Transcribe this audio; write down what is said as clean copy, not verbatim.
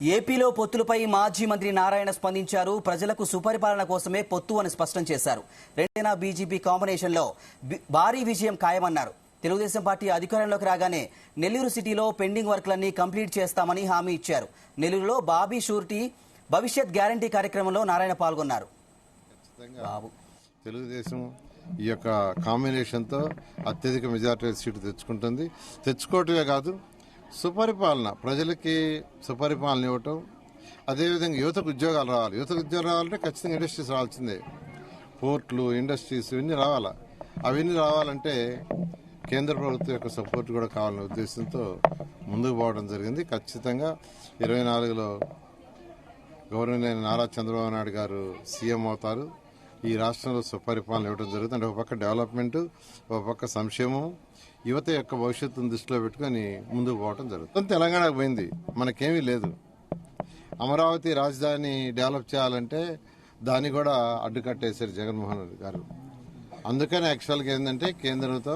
ఏపీలో పొత్తులపై మాజీ మంత్రి నారాయణ స్పందించారు. ప్రజలకు సుపరిపాలన కోసమే పొత్తు అని స్పష్టం చేశారు. రెండేనా బీజేపీ కాంబినేషన్లో భారీ విజయం ఖాయమన్నారు. తెలుగుదేశం పార్టీ అధికారంలోకి రాగానే నెల్లూరు సిటీలో పెండింగ్ వర్క్లన్నీ కంప్లీట్ చేస్తామని హామీ ఇచ్చారు. నెల్లూరులో బాబీ షూరిటీ భవిష్యత్ గ్యారంటీ కార్యక్రమంలో నారాయణ పాల్గొన్నారు. తెలుగుదేశం ఈ యొక్క కాంబినేషన్తో అత్యధిక మెజార్టీ సీటు తెచ్చుకుంటుంది. తెచ్చుకోవటమే కాదు, సుపరిపాలన, ప్రజలకి సుపరిపాలన ఇవ్వటం, అదేవిధంగా యువతకు ఉద్యోగాలు రావాలి. యువతకు ఉద్యోగాలు రావాలంటే ఖచ్చితంగా ఇండస్ట్రీస్ రావాల్సిందే. పోర్ట్లు, ఇండస్ట్రీస్ ఇవన్నీ రావాలా. అవన్నీ రావాలంటే కేంద్ర ప్రభుత్వం యొక్క సపోర్ట్ కూడా కావాలనే ఉద్దేశంతో ముందుకు పోవడం జరిగింది. ఖచ్చితంగా 24లో గవర్నర్ నారా చంద్రబాబు నాయుడు గారు సీఎం అవుతారు. ఈ రాష్ట్రంలో సుపరిపాలన ఇవ్వడం జరుగుతుంది. అంటే ఒక పక్క డెవలప్మెంట్, ఒక పక్క సంక్షేమం, యువత యొక్క భవిష్యత్తును దృష్టిలో పెట్టుకుని ముందుకు పోవడం జరుగుతుంది. తెలంగాణకు పోయింది, మనకేమీ లేదు. అమరావతి రాజధాని డెవలప్ చేయాలంటే దాన్ని కూడా అడ్డుకట్టేశారు జగన్మోహన్ రెడ్డి గారు. అందుకని యాక్చువల్గా ఏంటంటే కేంద్రంతో